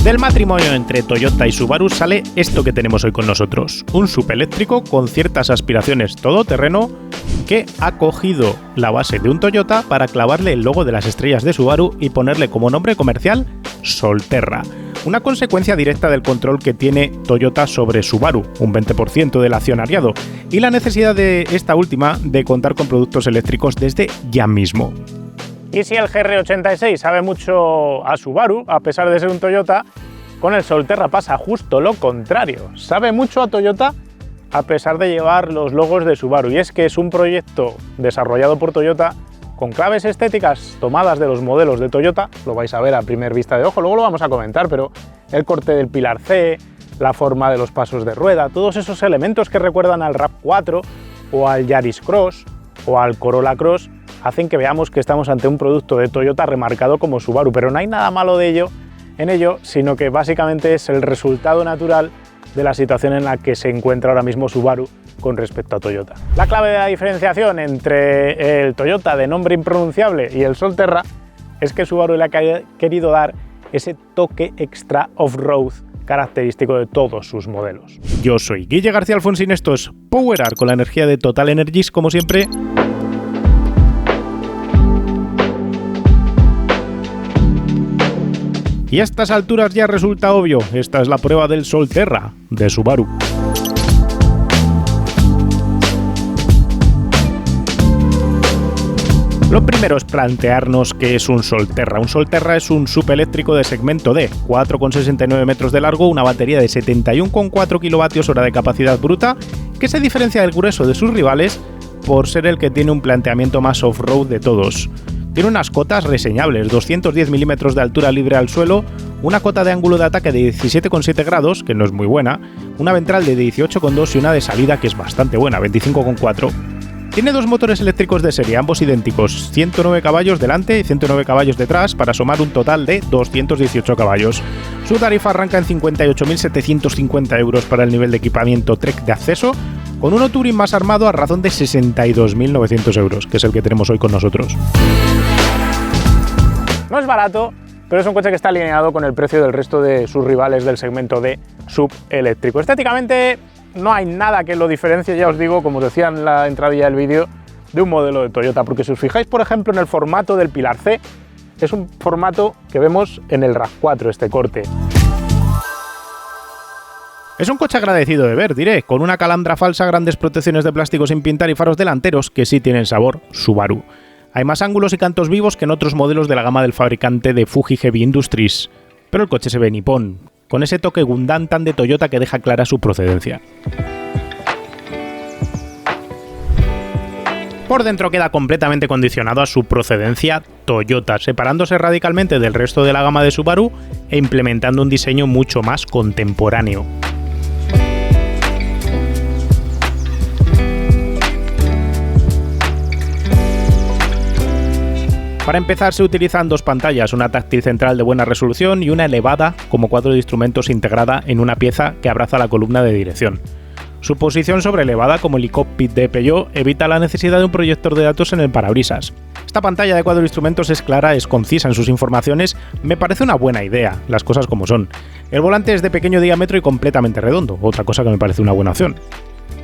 Del matrimonio entre Toyota y Subaru sale esto que tenemos hoy con nosotros, un SUV eléctrico con ciertas aspiraciones todoterreno que ha cogido la base de un Toyota para clavarle el logo de las estrellas de Subaru y ponerle como nombre comercial Solterra. Una consecuencia directa del control que tiene Toyota sobre Subaru, un 20% del accionariado, y la necesidad de esta última de contar con productos eléctricos desde ya mismo. Y si el GR86 sabe mucho a Subaru, a pesar de ser un Toyota, con el Solterra pasa justo lo contrario. Sabe mucho a Toyota a pesar de llevar los logos de Subaru. Y es que es un proyecto desarrollado por Toyota con claves estéticas tomadas de los modelos de Toyota. Lo vais a ver a primera vista de ojo, luego lo vamos a comentar, pero el corte del pilar C, la forma de los pasos de rueda, todos esos elementos que recuerdan al RAV4 o al Yaris Cross o al Corolla Cross, hacen que veamos que estamos ante un producto de Toyota remarcado como Subaru, pero no hay nada malo de ello, sino que básicamente es el resultado natural de la situación en la que se encuentra ahora mismo Subaru con respecto a Toyota. La clave de la diferenciación entre el Toyota de nombre impronunciable y el Solterra es que Subaru le ha querido dar ese toque extra off-road característico de todos sus modelos. Yo soy Guille García Alfonsín, esto es Power Up con la energía de Total Energies, como siempre. Y a estas alturas ya resulta obvio, esta es la prueba del Solterra de Subaru. Lo primero es plantearnos qué es un Solterra. Un Solterra es un SUV eléctrico de segmento D, 4,69 metros de largo, una batería de 71,4 kWh de capacidad bruta, que se diferencia del grueso de sus rivales por ser el que tiene un planteamiento más off-road de todos. Tiene unas cotas reseñables, 210 milímetros de altura libre al suelo, una cota de ángulo de ataque de 17,7 grados, que no es muy buena, una ventral de 18,2 y una de salida que es bastante buena, 25,4. Tiene dos motores eléctricos de serie, ambos idénticos, 109 caballos delante y 109 caballos detrás, para sumar un total de 218 caballos. Su tarifa arranca en 58.750 euros para el nivel de equipamiento Trek de acceso, con uno Touring más armado a razón de 62.900 euros, que es el que tenemos hoy con nosotros. No es barato, pero es un coche que está alineado con el precio del resto de sus rivales del segmento de SUV eléctrico. Estéticamente no hay nada que lo diferencie, ya os digo, como os decía en la entradilla del vídeo, de un modelo de Toyota, porque si os fijáis, por ejemplo, en el formato del pilar C, es un formato que vemos en el RAV4, este corte. Es un coche agradecido de ver, diré, con una calandra falsa, grandes protecciones de plástico sin pintar y faros delanteros que sí tienen sabor Subaru. Hay más ángulos y cantos vivos que en otros modelos de la gama del fabricante de Fuji Heavy Industries, pero el coche se ve nipón, con ese toque Gundam tan de Toyota que deja clara su procedencia. Por dentro queda completamente condicionado a su procedencia Toyota, separándose radicalmente del resto de la gama de Subaru e implementando un diseño mucho más contemporáneo. Para empezar, se utilizan dos pantallas, una táctil central de buena resolución y una elevada como cuadro de instrumentos integrada en una pieza que abraza la columna de dirección. Su posición sobreelevada, como el cockpit de Peugeot, evita la necesidad de un proyector de datos en el parabrisas. Esta pantalla de cuadro de instrumentos es clara, es concisa en sus informaciones, me parece una buena idea, las cosas como son. El volante es de pequeño diámetro y completamente redondo, otra cosa que me parece una buena opción.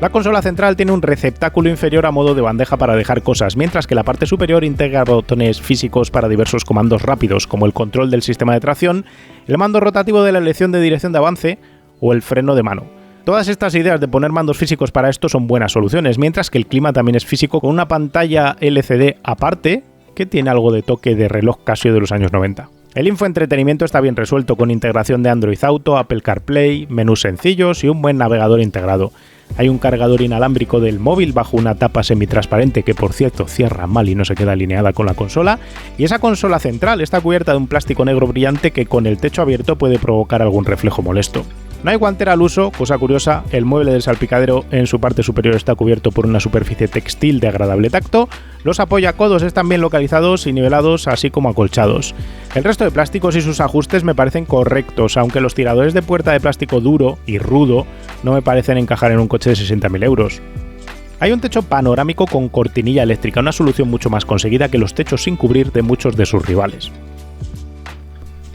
La consola central tiene un receptáculo inferior a modo de bandeja para dejar cosas, mientras que la parte superior integra botones físicos para diversos comandos rápidos, como el control del sistema de tracción, el mando rotativo de la elección de dirección de avance o el freno de mano. Todas estas ideas de poner mandos físicos para esto son buenas soluciones, mientras que el clima también es físico con una pantalla LCD aparte que tiene algo de toque de reloj Casio de los años 90. El infoentretenimiento está bien resuelto con integración de Android Auto, Apple CarPlay, menús sencillos y un buen navegador integrado. Hay un cargador inalámbrico del móvil bajo una tapa semitransparente que, por cierto, cierra mal y no se queda alineada con la consola, y esa consola central está cubierta de un plástico negro brillante que con el techo abierto puede provocar algún reflejo molesto. No hay guantera al uso, cosa curiosa, el mueble del salpicadero en su parte superior está cubierto por una superficie textil de agradable tacto, los apoyacodos están bien localizados y nivelados, así como acolchados. El resto de plásticos y sus ajustes me parecen correctos, aunque los tiradores de puerta de plástico duro y rudo no me parecen encajar en un coche de 60.000 euros. Hay un techo panorámico con cortinilla eléctrica, una solución mucho más conseguida que los techos sin cubrir de muchos de sus rivales.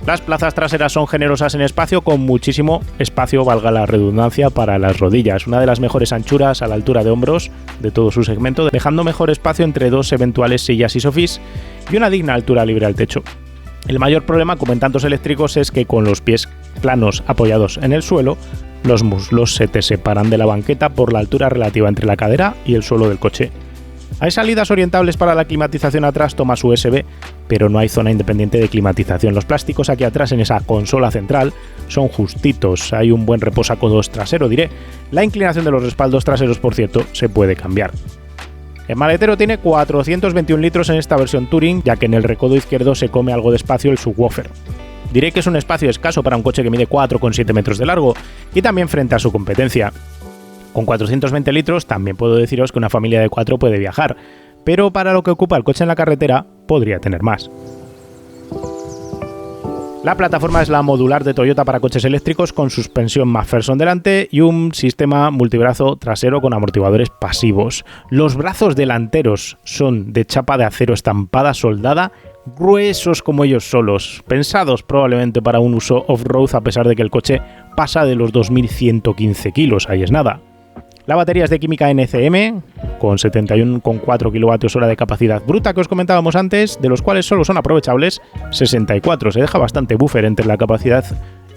Las plazas traseras son generosas en espacio, con muchísimo espacio, valga la redundancia, para las rodillas. Una de las mejores anchuras a la altura de hombros de todo su segmento, dejando mejor espacio entre dos eventuales sillas y sofís y una digna altura libre al techo. El mayor problema, como en tantos eléctricos, es que con los pies planos apoyados en el suelo, los muslos se te separan de la banqueta por la altura relativa entre la cadera y el suelo del coche. Hay salidas orientables para la climatización atrás, tomas USB, pero no hay zona independiente de climatización. Los plásticos aquí atrás en esa consola central son justitos, hay un buen reposacodos trasero, diré. La inclinación de los respaldos traseros, por cierto, se puede cambiar. El maletero tiene 421 litros en esta versión Touring, ya que en el recodo izquierdo se come algo de espacio el subwoofer. Diré que es un espacio escaso para un coche que mide 4,7 metros de largo y también frente a su competencia. Con 420 litros también puedo deciros que una familia de 4 puede viajar, pero para lo que ocupa el coche en la carretera podría tener más. La plataforma es la modular de Toyota para coches eléctricos, con suspensión McPherson delante y un sistema multibrazo trasero con amortiguadores pasivos. Los brazos delanteros son de chapa de acero estampada soldada, gruesos como ellos solos, pensados probablemente para un uso off-road, a pesar de que el coche pasa de los 2.115 kilos, ahí es nada. La batería es de química NCM, con 71,4 kWh de capacidad bruta que os comentábamos antes, de los cuales solo son aprovechables 64. Se deja bastante buffer entre la capacidad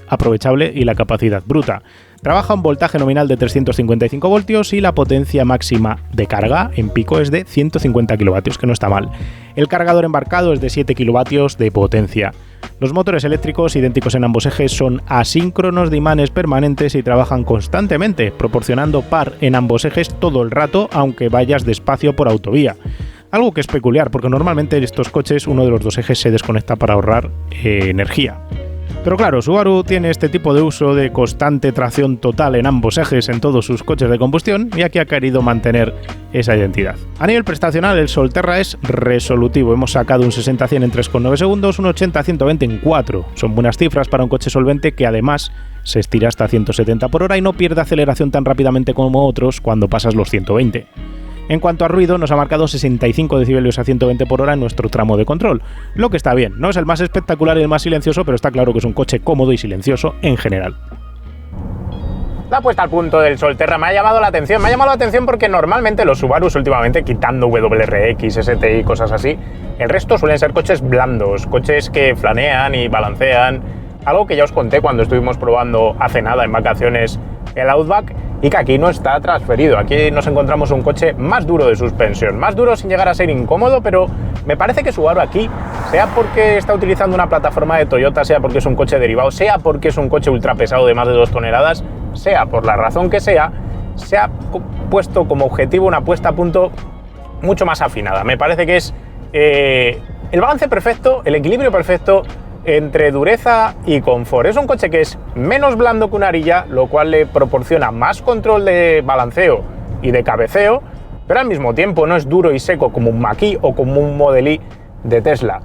aprovechable y la capacidad bruta. Trabaja un voltaje nominal de 355 voltios y la potencia máxima de carga en pico es de 150 kilovatios, que no está mal. El cargador embarcado es de 7 kilovatios de potencia. Los motores eléctricos, idénticos en ambos ejes, son asíncronos de imanes permanentes y trabajan constantemente, proporcionando par en ambos ejes todo el rato, aunque vayas despacio por autovía. Algo que es peculiar, porque normalmente en estos coches uno de los dos ejes se desconecta para ahorrar energía. Pero claro, Subaru tiene este tipo de uso de constante tracción total en ambos ejes en todos sus coches de combustión, y aquí ha querido mantener esa identidad. A nivel prestacional, el Solterra es resolutivo. Hemos sacado un 60-100 en 3,9 segundos, un 80-120 en 4. Son buenas cifras para un coche solvente que además se estira hasta 170 por hora y no pierde aceleración tan rápidamente como otros cuando pasas los 120. En cuanto a ruido, nos ha marcado 65 decibelios a 120 por hora en nuestro tramo de control, lo que está bien. No es el más espectacular y el más silencioso, pero está claro que es un coche cómodo y silencioso en general. La puesta al punto del Solterra me ha llamado la atención. Me ha llamado la atención porque normalmente los Subarus últimamente, quitando WRX, STI y cosas así, el resto suelen ser coches blandos, coches que flanean y balancean. Algo que ya os conté cuando estuvimos probando hace nada en vacaciones el Outback, y que aquí no está transferido. Aquí nos encontramos un coche más duro de suspensión, más duro sin llegar a ser incómodo, pero me parece que Subaru aquí, sea porque está utilizando una plataforma de Toyota, sea porque es un coche derivado, sea porque es un coche ultra pesado de más de 2 toneladas, sea por la razón que sea, se ha puesto como objetivo una puesta a punto mucho más afinada. Me parece que es el balance perfecto, el equilibrio perfecto entre dureza y confort. Es un coche que es menos blando que una Ariya, lo cual le proporciona más control de balanceo y de cabeceo, pero al mismo tiempo no es duro y seco como un Mach-E o como un Model E de Tesla.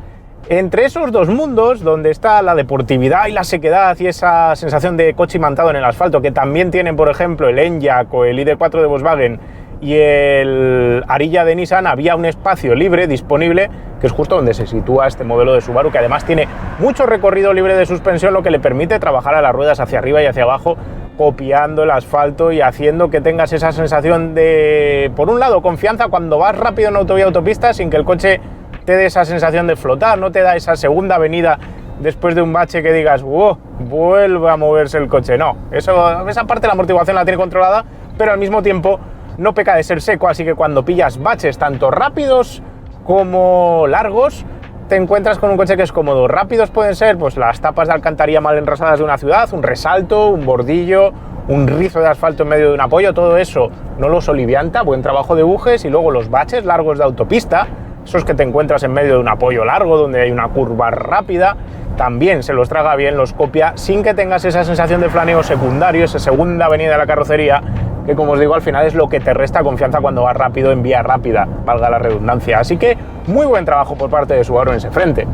Entre esos dos mundos, donde está la deportividad y la sequedad y esa sensación de coche imantado en el asfalto que también tienen, por ejemplo, el Enyaq o el ID.4 de Volkswagen y el Ariya de Nissan, había un espacio libre disponible, que es justo donde se sitúa este modelo de Subaru, que además tiene mucho recorrido libre de suspensión, lo que le permite trabajar a las ruedas hacia arriba y hacia abajo, copiando el asfalto y haciendo que tengas esa sensación de, por un lado, confianza cuando vas rápido en autovía autopista, sin que el coche te dé esa sensación de flotar, no te da esa segunda avenida después de un bache que digas, wow, vuelve a moverse el coche. No, esa parte de la amortiguación la tiene controlada, pero al mismo tiempo no peca de ser seco, así que cuando pillas baches tanto rápidos como largos, te encuentras con un coche que es cómodo. Rápidos pueden ser pues las tapas de alcantarilla mal enrasadas de una ciudad, un resalto, un bordillo, un rizo de asfalto en medio de un apoyo, todo eso no lo solivianta, buen trabajo de bujes. Y luego los baches largos de autopista, esos que te encuentras en medio de un apoyo largo donde hay una curva rápida, también se los traga bien, los copia sin que tengas esa sensación de flaneo secundario, esa segunda avenida de la carrocería, que como os digo al final es lo que te resta confianza cuando vas rápido en vía rápida, valga la redundancia. Así que muy buen trabajo por parte de Subaru en ese frente.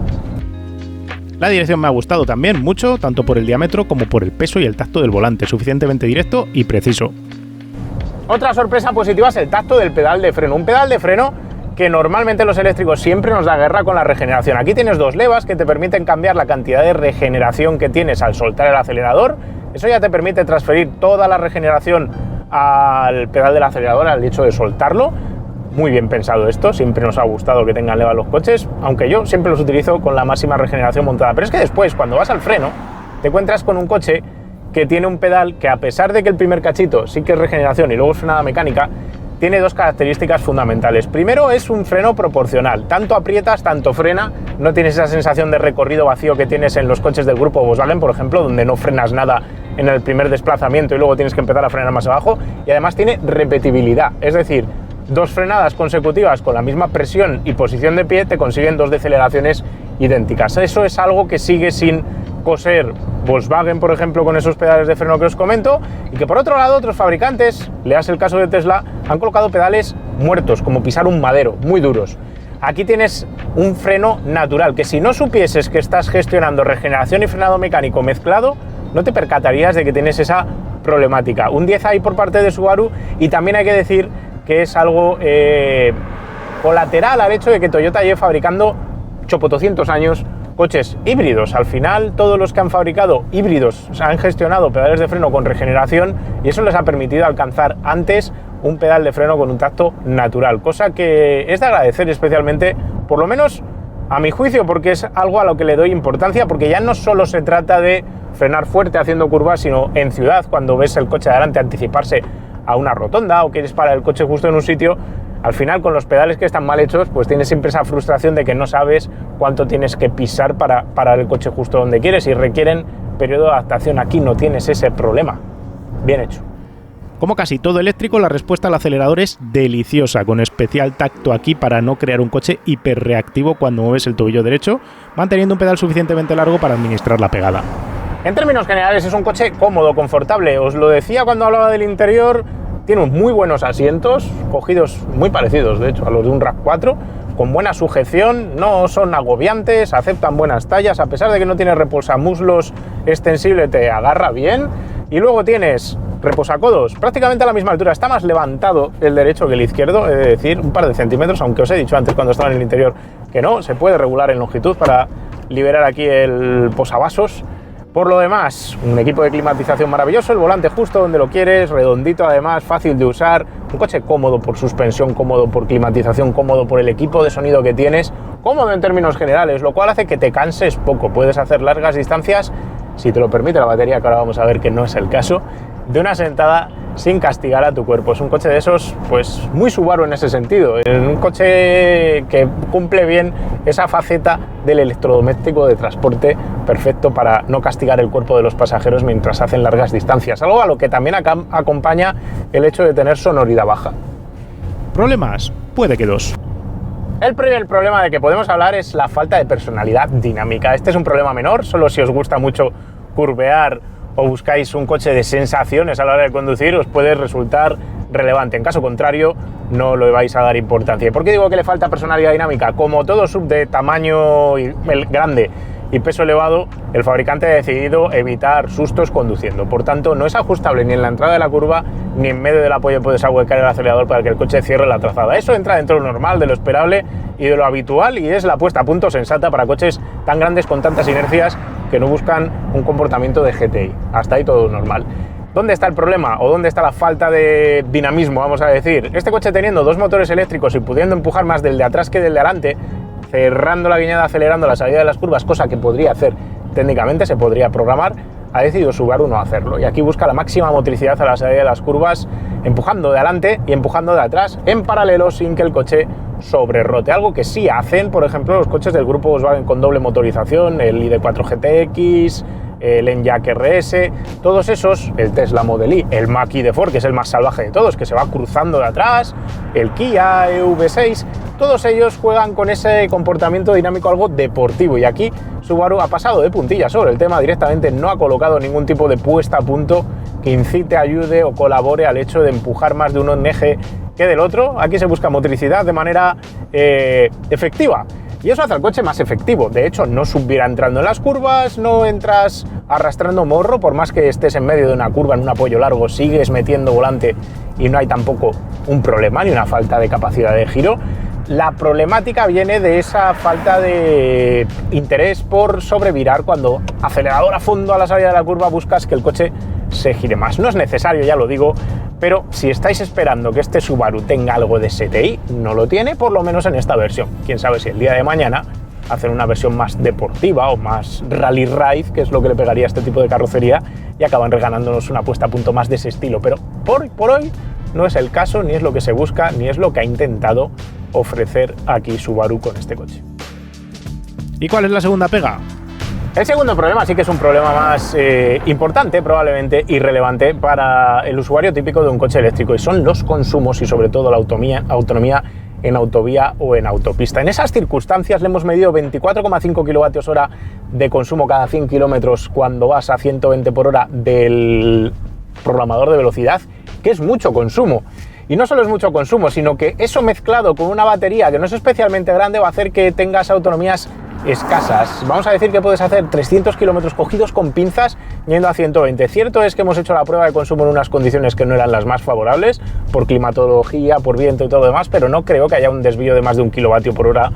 La dirección me ha gustado también mucho, tanto por el diámetro como por el peso y el tacto del volante, suficientemente directo y preciso. Otra sorpresa positiva es el tacto del pedal de freno, un pedal de freno que normalmente los eléctricos siempre nos da guerra con la regeneración. Aquí tienes dos levas que te permiten cambiar la cantidad de regeneración que tienes al soltar el acelerador. Eso ya te permite transferir toda la regeneración al pedal del acelerador, al hecho de soltarlo. Muy bien pensado esto, siempre nos ha gustado que tengan leva los coches, aunque yo siempre los utilizo con la máxima regeneración montada. Pero es que después, cuando vas al freno, te encuentras con un coche que tiene un pedal que, a pesar de que el primer cachito sí que es regeneración y luego es frenada mecánica, tiene dos características fundamentales. Primero, es un freno proporcional. Tanto aprietas, tanto frena. No tienes esa sensación de recorrido vacío que tienes en los coches del grupo Volkswagen, por ejemplo, donde no frenas nada en el primer desplazamiento y luego tienes que empezar a frenar más abajo. Y además tiene repetibilidad. Es decir, dos frenadas consecutivas con la misma presión y posición de pie te consiguen dos deceleraciones idénticas. Eso es algo que sigue sin coser Volkswagen, por ejemplo, con esos pedales de freno que os comento, y que por otro lado otros fabricantes, leas el caso de Tesla, han colocado pedales muertos, como pisar un madero, muy duros. Aquí tienes un freno natural, que si no supieses que estás gestionando regeneración y frenado mecánico mezclado, no te percatarías de que tienes esa problemática. Un 10 ahí por parte de Subaru, y también hay que decir que es algo colateral al hecho de que Toyota lleve fabricando 800 años coches híbridos. Al final, todos los que han fabricado híbridos han gestionado pedales de freno con regeneración, y eso les ha permitido alcanzar antes un pedal de freno con un tacto natural, cosa que es de agradecer, especialmente, por lo menos a mi juicio, porque es algo a lo que le doy importancia, porque ya no solo se trata de frenar fuerte haciendo curvas, sino en ciudad, cuando ves el coche de adelante anticiparse a una rotonda o quieres parar el coche justo en un sitio. Al final, con los pedales que están mal hechos, pues tienes siempre esa frustración de que no sabes cuánto tienes que pisar para parar el coche justo donde quieres, y requieren periodo de adaptación. Aquí no tienes ese problema. Bien hecho. Como casi todo eléctrico, la respuesta al acelerador es deliciosa, con especial tacto aquí para no crear un coche hiperreactivo cuando mueves el tobillo derecho, manteniendo un pedal suficientemente largo para administrar la pegada. En términos generales, es un coche cómodo, confortable. Os lo decía cuando hablaba del interior. Tiene muy buenos asientos, cogidos muy parecidos, de hecho, a los de un RAV4, con buena sujeción, no son agobiantes, aceptan buenas tallas, a pesar de que no tiene reposamuslos extensible, te agarra bien. Y luego tienes reposacodos prácticamente a la misma altura, está más levantado el derecho que el izquierdo, he de decir, un par de centímetros, aunque os he dicho antes cuando estaba en el interior que no, se puede regular en longitud para liberar aquí el posavasos. Por lo demás, un equipo de climatización maravilloso, el volante justo donde lo quieres, redondito además, fácil de usar, un coche cómodo por suspensión, cómodo por climatización, cómodo por el equipo de sonido que tienes, cómodo en términos generales, lo cual hace que te canses poco, puedes hacer largas distancias, si te lo permite la batería, que ahora vamos a ver que no es el caso, de una sentada sin castigar a tu cuerpo. Es un coche de esos, pues muy Subaru en ese sentido, un coche que cumple bien esa faceta del electrodoméstico de transporte, perfecto para no castigar el cuerpo de los pasajeros mientras hacen largas distancias, algo a lo que también acompaña el hecho de tener sonoridad baja. ¿Problemas? Puede que dos. El primer problema de que podemos hablar es la falta de personalidad dinámica. Este es un problema menor, solo si os gusta mucho curvear o buscáis un coche de sensaciones a la hora de conducir, os puede resultar relevante. En caso contrario, no le vais a dar importancia. ¿Y por qué digo que le falta personalidad dinámica? Como todo sub de tamaño grande y peso elevado, el fabricante ha decidido evitar sustos conduciendo. Por tanto, no es ajustable ni en la entrada de la curva ni en medio del apoyo puedes ahuecar el acelerador para que el coche cierre la trazada. Eso entra dentro de lo normal, de lo esperable y de lo habitual, y es la puesta a punto sensata para coches tan grandes con tantas inercias que no buscan un comportamiento de GTI. Hasta ahí todo normal. ¿Dónde está el problema o dónde está la falta de dinamismo, vamos a decir? Este coche, teniendo dos motores eléctricos y pudiendo empujar más del de atrás que del de adelante, cerrando la guiñada, acelerando la salida de las curvas, cosa que podría hacer técnicamente, se podría programar, ha decidido Subaru no hacerlo, y aquí busca la máxima motricidad a la salida de las curvas, empujando de adelante y empujando de atrás en paralelo sin que el coche sobrerote, algo que sí hacen, por ejemplo, los coches del grupo Volkswagen con doble motorización, el ID4 GTX, el Enyaq RS, todos esos, el Tesla Model Y, el Mach-E de Ford, que es el más salvaje de todos, que se va cruzando de atrás, el Kia EV6, todos ellos juegan con ese comportamiento dinámico algo deportivo, y aquí Subaru ha pasado de puntilla sobre el tema, directamente no ha colocado ningún tipo de puesta a punto que incite, ayude o colabore al hecho de empujar más de un eje que del otro. Aquí se busca motricidad de manera efectiva. Y eso hace al coche más efectivo. De hecho, no subiera entrando en las curvas, no entras arrastrando morro, por más que estés en medio de una curva en un apoyo largo, sigues metiendo volante y no hay tampoco un problema ni una falta de capacidad de giro. La problemática viene de esa falta de interés por sobrevirar cuando acelerador a fondo a la salida de la curva buscas que el coche se gire más. No es necesario, ya lo digo, pero si estáis esperando que este Subaru tenga algo de STI, no lo tiene, por lo menos en esta versión. Quién sabe si el día de mañana hacen una versión más deportiva o más rally ride, que es lo que le pegaría a este tipo de carrocería, y acaban regalándonos una puesta a punto más de ese estilo. Pero por hoy no es el caso, ni es lo que se busca, ni es lo que ha intentado ofrecer aquí Subaru con este coche. ¿Y cuál es la segunda pega? El segundo problema sí que es un problema más importante, probablemente irrelevante para el usuario típico de un coche eléctrico, y son los consumos y sobre todo la autonomía en autovía o en autopista. En esas circunstancias le hemos medido 24,5 kWh de consumo cada 100 km cuando vas a 120 por hora del programador de velocidad, que es mucho consumo. Y no solo es mucho consumo, sino que eso mezclado con una batería que no es especialmente grande va a hacer que tengas autonomías escasas. Vamos a decir que puedes hacer 300 kilómetros cogidos con pinzas yendo a 120. Cierto es que hemos hecho la prueba de consumo en unas condiciones que no eran las más favorables, por climatología, por viento y todo lo demás, pero no creo que haya un desvío de más de 1 kilovatio por hora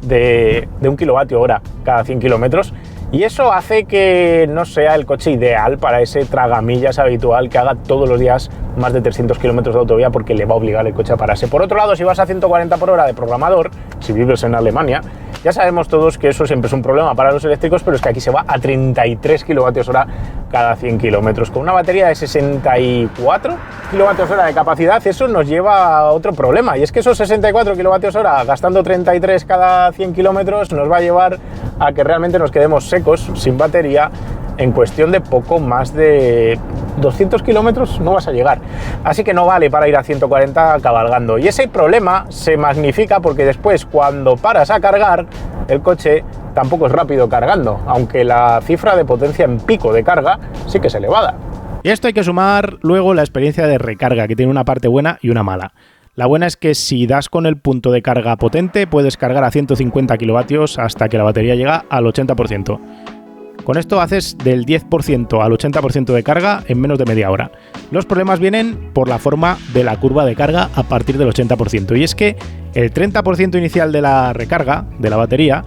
de 1 kilovatio hora cada 100 kilómetros. Y eso hace que no sea el coche ideal para ese tragamillas habitual que haga todos los días más de 300 kilómetros de autovía, porque le va a obligar el coche a pararse. Por otro lado, si vas a 140 por hora de programador, si vives en Alemania, ya sabemos todos que eso siempre es un problema para los eléctricos, pero es que aquí se va a 33 kilovatios hora cada 100 kilómetros. Con una batería de 64 kilovatios hora de capacidad, eso nos lleva a otro problema, y es que esos 64 kilovatios hora gastando 33 cada 100 kilómetros nos va a llevar a que realmente nos quedemos secos, sin batería, en cuestión de poco más de 200 kilómetros no vas a llegar. Así que no vale para ir a 140 cabalgando. Y ese problema se magnifica porque después, cuando paras a cargar, el coche tampoco es rápido cargando, aunque la cifra de potencia en pico de carga sí que es elevada. Y a esto hay que sumar luego la experiencia de recarga, que tiene una parte buena y una mala. La buena es que si das con el punto de carga potente, puedes cargar a 150 kilovatios hasta que la batería llega al 80%. Con esto haces del 10% al 80% de carga en menos de media hora. Los problemas vienen por la forma de la curva de carga a partir del 80%. Y es que el 30% inicial de la recarga de la batería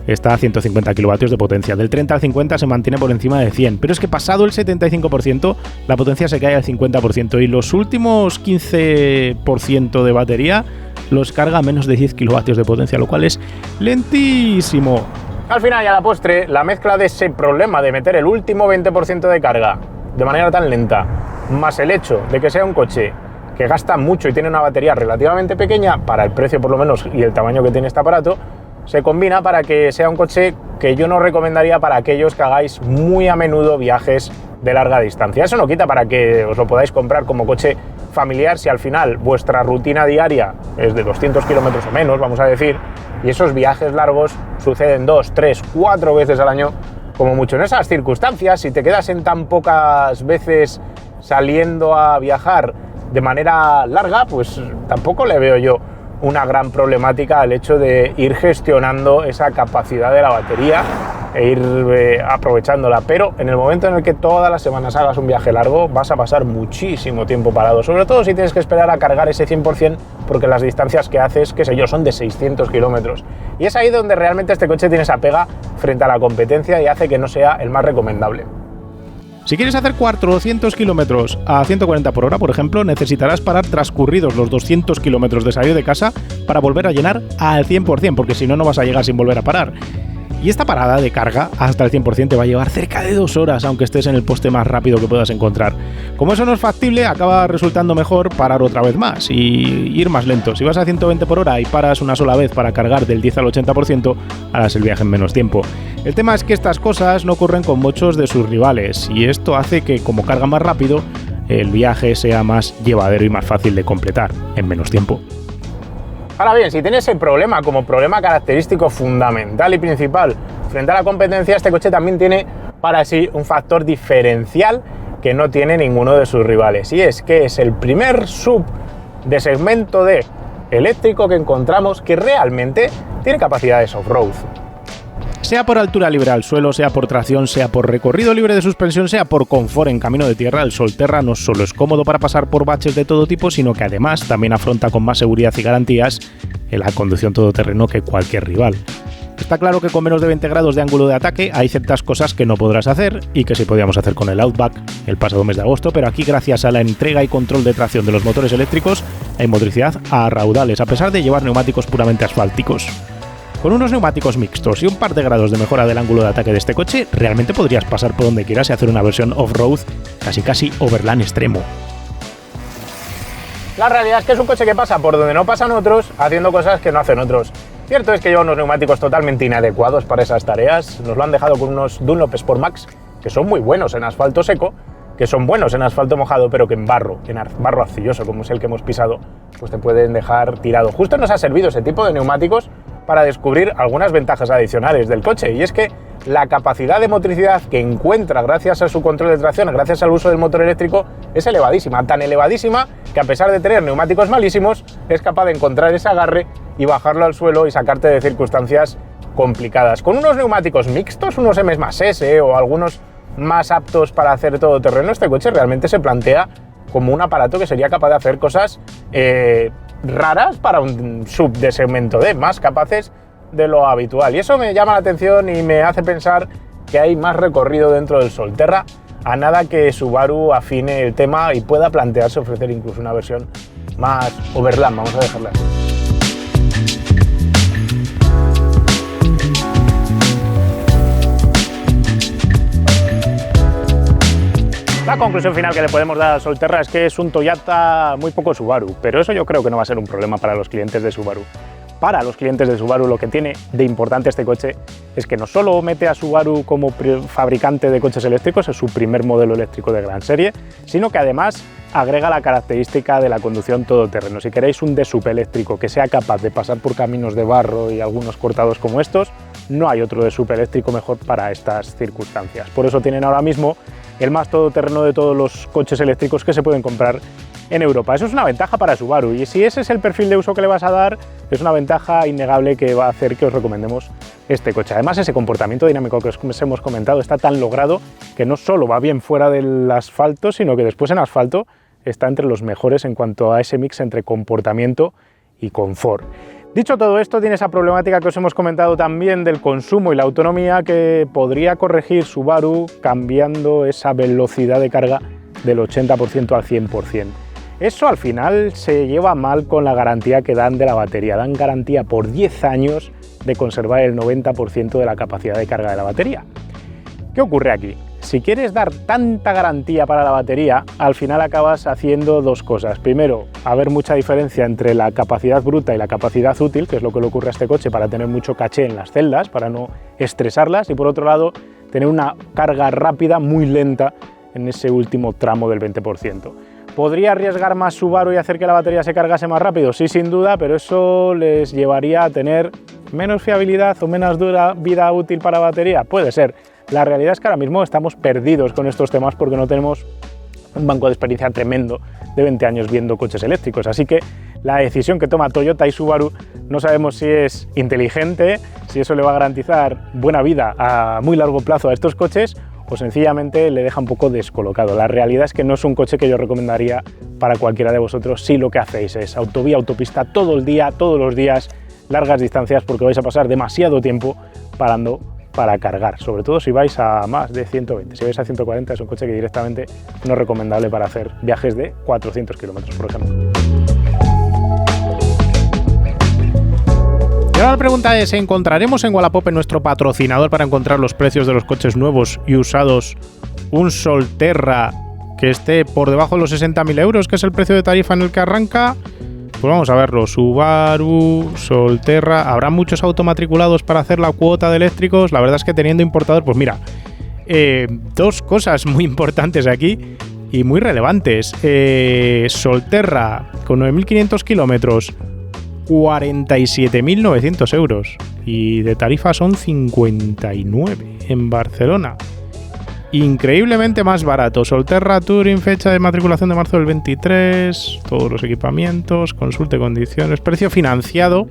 está a 150 kilovatios de potencia. Del 30 al 50 se mantiene por encima de 100. Pero es que pasado el 75%, la potencia se cae al 50%. Y los últimos 15% de batería los carga a menos de 10 kilovatios de potencia, lo cual es lentísimo. Al final y a la postre, la mezcla de ese problema de meter el último 20% de carga de manera tan lenta, más el hecho de que sea un coche que gasta mucho y tiene una batería relativamente pequeña, para el precio por lo menos y el tamaño que tiene este aparato, se combina para que sea un coche que yo no recomendaría para aquellos que hagáis muy a menudo viajes de larga distancia. Eso no quita para que os lo podáis comprar como coche familiar si al final vuestra rutina diaria es de 200 kilómetros o menos, vamos a decir, y esos viajes largos suceden 2, 3, 4 veces al año como mucho. En esas circunstancias, si te quedas en tan pocas veces saliendo a viajar de manera larga, pues tampoco le veo yo una gran problemática al hecho de ir gestionando esa capacidad de la batería e ir aprovechándola. Pero en el momento en el que todas las semanas hagas un viaje largo, vas a pasar muchísimo tiempo parado, sobre todo si tienes que esperar a cargar ese 100%, porque las distancias que haces, qué sé yo, son de 600 kilómetros. Y es ahí donde realmente este coche tiene esa pega frente a la competencia y hace que no sea el más recomendable. Si quieres hacer 400 kilómetros a 140 por hora, por ejemplo, necesitarás parar transcurridos los 200 kilómetros de salir de casa para volver a llenar al 100%, porque si no, no vas a llegar sin volver a parar. Y esta parada de carga hasta el 100% te va a llevar cerca de 2 horas, aunque estés en el poste más rápido que puedas encontrar. Como eso no es factible, acaba resultando mejor parar otra vez más y ir más lento. Si vas a 120 por hora y paras una sola vez para cargar del 10 al 80%, harás el viaje en menos tiempo. El tema es que estas cosas no ocurren con muchos de sus rivales, y esto hace que, como carga más rápido, el viaje sea más llevadero y más fácil de completar en menos tiempo. Ahora bien, si tienes ese problema como problema característico fundamental y principal frente a la competencia, este coche también tiene para sí un factor diferencial que no tiene ninguno de sus rivales, y es que es el primer sub de segmento de eléctrico que encontramos que realmente tiene capacidades off-road. Sea por altura libre al suelo, sea por tracción, sea por recorrido libre de suspensión, sea por confort en camino de tierra, el Solterra no solo es cómodo para pasar por baches de todo tipo, sino que además también afronta con más seguridad y garantías en la conducción todoterreno que cualquier rival. Está claro que con menos de 20 grados de ángulo de ataque hay ciertas cosas que no podrás hacer y que sí podíamos hacer con el Outback el pasado mes de agosto, pero aquí gracias a la entrega y control de tracción de los motores eléctricos hay motricidad a raudales, a pesar de llevar neumáticos puramente asfálticos. Con unos neumáticos mixtos y un par de grados de mejora del ángulo de ataque de este coche, realmente podrías pasar por donde quieras y hacer una versión off-road casi overland extremo. La realidad es que es un coche que pasa por donde no pasan otros, haciendo cosas que no hacen otros. Cierto es que lleva unos neumáticos totalmente inadecuados para esas tareas. Nos lo han dejado con unos Dunlop Sport Max, que son muy buenos en asfalto seco, que son buenos en asfalto mojado, pero que en barro arcilloso, como es el que hemos pisado, pues te pueden dejar tirado. Justo nos ha servido ese tipo de neumáticos para descubrir algunas ventajas adicionales del coche, y es que la capacidad de motricidad que encuentra gracias a su control de tracción, gracias al uso del motor eléctrico, es elevadísima, tan elevadísima que a pesar de tener neumáticos malísimos, es capaz de encontrar ese agarre y bajarlo al suelo y sacarte de circunstancias complicadas. Con unos neumáticos mixtos, unos M+S o algunos más aptos para hacer todoterreno, este coche realmente se plantea como un aparato que sería capaz de hacer cosas raras para un sub de segmento D, más capaces de lo habitual. Y eso me llama la atención y me hace pensar que hay más recorrido dentro del Solterra, a nada que Subaru afine el tema y pueda plantearse ofrecer incluso una versión más overland, vamos a dejarla así. La conclusión final que le podemos dar al Solterra es que es un Toyota muy poco Subaru, pero eso yo creo que no va a ser un problema para los clientes de Subaru. Para los clientes de Subaru lo que tiene de importante este coche es que no solo mete a Subaru como fabricante de coches eléctricos, es su primer modelo eléctrico de gran serie, sino que además agrega la característica de la conducción todoterreno. Si queréis un DSUV eléctrico que sea capaz de pasar por caminos de barro y algunos cortados como estos, no hay otro DSUV eléctrico mejor para estas circunstancias. Por eso tienen ahora mismo el más todoterreno de todos los coches eléctricos que se pueden comprar en Europa. Eso es una ventaja para Subaru, y si ese es el perfil de uso que le vas a dar, es una ventaja innegable que va a hacer que os recomendemos este coche. Además, ese comportamiento dinámico que os hemos comentado está tan logrado que no solo va bien fuera del asfalto, sino que después en asfalto está entre los mejores en cuanto a ese mix entre comportamiento y confort. Dicho todo esto, tiene esa problemática que os hemos comentado también del consumo y la autonomía que podría corregir Subaru cambiando esa velocidad de carga del 80% al 100%. Eso al final se lleva mal con la garantía que dan de la batería. Dan garantía por 10 años de conservar el 90% de la capacidad de carga de la batería. ¿Qué ocurre aquí? Si quieres dar tanta garantía para la batería, al final acabas haciendo dos cosas. Primero, haber mucha diferencia entre la capacidad bruta y la capacidad útil, que es lo que le ocurre a este coche para tener mucho caché en las celdas, para no estresarlas, y por otro lado, tener una carga rápida muy lenta en ese último tramo del 20%. ¿Podría arriesgar más Subaru y hacer que la batería se cargase más rápido? Sí, sin duda, pero eso les llevaría a tener menos fiabilidad o menos dura vida útil para la batería. Puede ser. La realidad es que ahora mismo estamos perdidos con estos temas porque no tenemos un banco de experiencia tremendo de 20 años viendo coches eléctricos. Así que la decisión que toma Toyota y Subaru no sabemos si es inteligente, si eso le va a garantizar buena vida a muy largo plazo a estos coches, o sencillamente le deja un poco descolocado. La realidad es que no es un coche que yo recomendaría para cualquiera de vosotros si lo que hacéis es autovía, autopista todo el día, todos los días, largas distancias, porque vais a pasar demasiado tiempo parando para cargar, sobre todo si vais a más de 120. Si vais a 140 es un coche que directamente no es recomendable para hacer viajes de 400 kilómetros, por ejemplo. Y ahora la pregunta es, ¿encontraremos en Wallapop, en nuestro patrocinador para encontrar los precios de los coches nuevos y usados, un Solterra que esté por debajo de los 60.000 euros, que es el precio de tarifa en el que arranca? Pues vamos a verlo. Subaru, Solterra, ¿habrá muchos automatriculados para hacer la cuota de eléctricos? La verdad es que teniendo importador, pues mira, dos cosas muy importantes aquí y muy relevantes. Solterra con 9.500 kilómetros, 47.900 euros, y de tarifa son 59 en Barcelona. Increíblemente más barato. Solterra Touring, fecha de matriculación de marzo del 23, todos los equipamientos, consulte condiciones, precio financiado,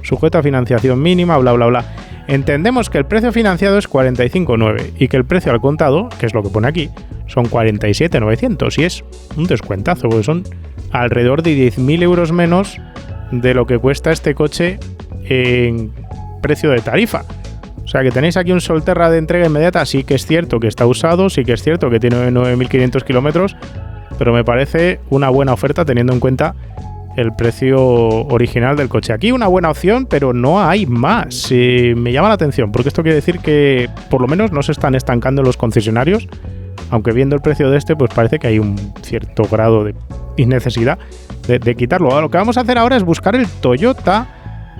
sujeto a financiación mínima, bla bla bla. Entendemos que el precio financiado es 45,9 y que el precio al contado, que es lo que pone aquí, son 47,900 y es un descuentazo, porque son alrededor de 10.000 euros menos de lo que cuesta este coche en precio de tarifa. O sea que tenéis aquí un Solterra de entrega inmediata. Sí que es cierto que está usado, sí que es cierto que tiene 9.500 kilómetros, pero me parece una buena oferta teniendo en cuenta el precio original del coche. Aquí una buena opción, pero no hay más. Me llama la atención, porque esto quiere decir que por lo menos no se están estancando los concesionarios, aunque viendo el precio de este, pues parece que hay un cierto grado de innecesidad de quitarlo. Lo que vamos a hacer ahora es buscar el Toyota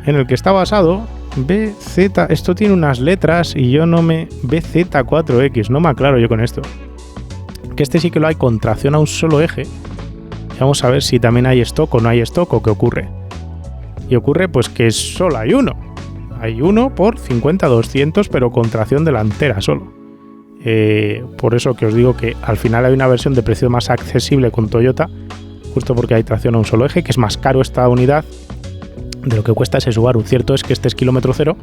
en el que está basado. BZ, esto tiene unas letras y yo no me... BZ4X, no me aclaro yo con esto. Que este sí que lo hay con tracción a un solo eje. Y vamos a ver si también hay stock o no hay stock o qué ocurre. Y ocurre pues que solo hay uno. Hay uno por 50-200, pero con tracción delantera solo. Por eso que os digo que al final hay una versión de precio más accesible con Toyota, justo porque hay tracción a un solo eje, que es más caro esta unidad de lo que cuesta ese Subaru. Cierto es que este es kilómetro cero,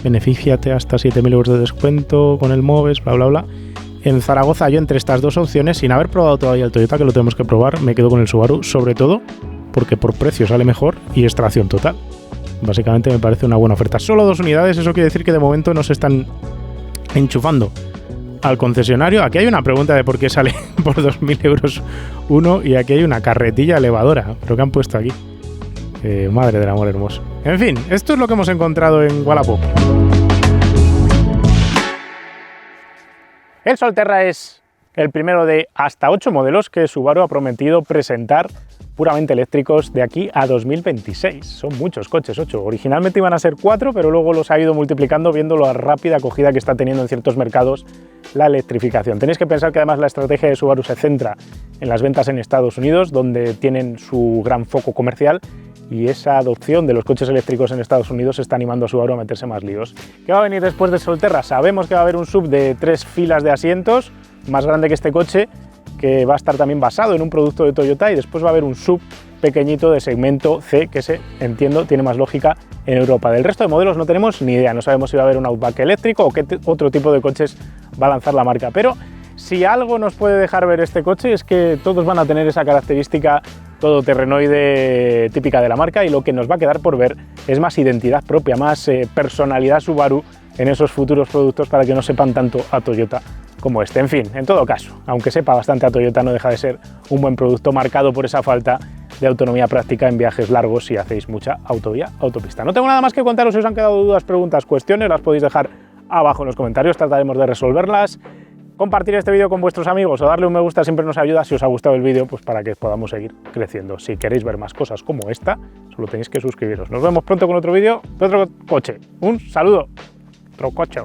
benefíciate hasta 7.000 euros de descuento con el MOVES, bla bla bla. En Zaragoza yo entre estas dos opciones, sin haber probado todavía el Toyota, que lo tenemos que probar, me quedo con el Subaru, sobre todo porque por precio sale mejor y es tracción total. Básicamente me parece una buena oferta. Solo 2 unidades, eso quiere decir que de momento no se están enchufando al concesionario. Aquí hay una pregunta de por qué sale por 2.000 euros uno y aquí hay una carretilla elevadora, pero que han puesto aquí. Madre del amor hermoso. En fin, esto es lo que hemos encontrado en Wallapop. El Solterra es el primero de hasta 8 modelos que Subaru ha prometido presentar puramente eléctricos de aquí a 2026. Son muchos coches, 8. Originalmente iban a ser 4, pero luego los ha ido multiplicando viendo la rápida acogida que está teniendo en ciertos mercados la electrificación. Tenéis que pensar que además la estrategia de Subaru se centra en las ventas en Estados Unidos, donde tienen su gran foco comercial, y esa adopción de los coches eléctricos en Estados Unidos está animando a Subaru a meterse más líos. ¿Qué va a venir después de Solterra? Sabemos que va a haber un SUV de 3 filas de asientos, más grande que este coche, que va a estar también basado en un producto de Toyota, y después va a haber un SUV pequeñito de segmento C, que entiendo tiene más lógica en Europa. Del resto de modelos no tenemos ni idea, no sabemos si va a haber un Outback eléctrico o qué otro tipo de coches va a lanzar la marca, pero si algo nos puede dejar ver este coche es que todos van a tener esa característica todoterrenoide típica de la marca, y lo que nos va a quedar por ver es más identidad propia, más personalidad Subaru en esos futuros productos, para que no sepan tanto a Toyota como este. En fin, en todo caso, aunque sepa bastante a Toyota, no deja de ser un buen producto marcado por esa falta de autonomía práctica en viajes largos si hacéis mucha autovía, autopista. No tengo nada más que contaros. Si os han quedado dudas, preguntas, cuestiones, las podéis dejar abajo en los comentarios, trataremos de resolverlas. Compartir este vídeo con vuestros amigos o darle un me gusta siempre nos ayuda, si os ha gustado el vídeo, pues para que podamos seguir creciendo. Si queréis ver más cosas como esta, solo tenéis que suscribiros. Nos vemos pronto con otro vídeo de otro coche. Un saludo. Otro coche.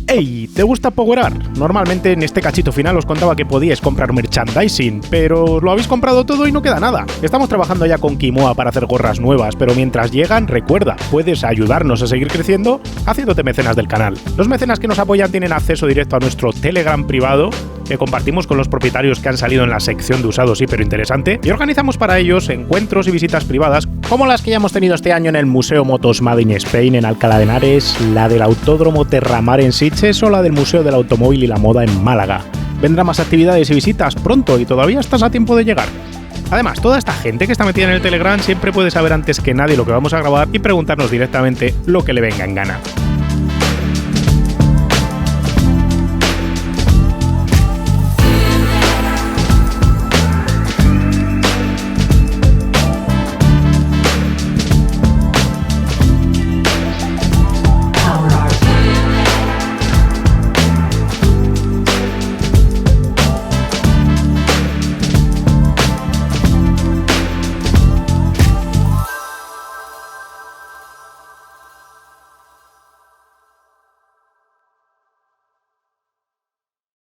¡Ey! ¿Te gusta Powerar? Normalmente en este cachito final os contaba que podíais comprar merchandising, pero lo habéis comprado todo y no queda nada. Estamos trabajando ya con Kimoa para hacer gorras nuevas, pero mientras llegan, recuerda, puedes ayudarnos a seguir creciendo haciéndote mecenas del canal. Los mecenas que nos apoyan tienen acceso directo a nuestro Telegram privado, que compartimos con los propietarios que han salido en la sección de usados hiperinteresante, y organizamos para ellos encuentros y visitas privadas, como las que ya hemos tenido este año en el Museo Motos Made in Spain en Alcalá de Henares, la del Autódromo Terramar en Sitges o la del Museo del Automóvil y la Moda en Málaga. Vendrán más actividades y visitas pronto y todavía estás a tiempo de llegar. Además, toda esta gente que está metida en el Telegram siempre puede saber antes que nadie lo que vamos a grabar y preguntarnos directamente lo que le venga en gana.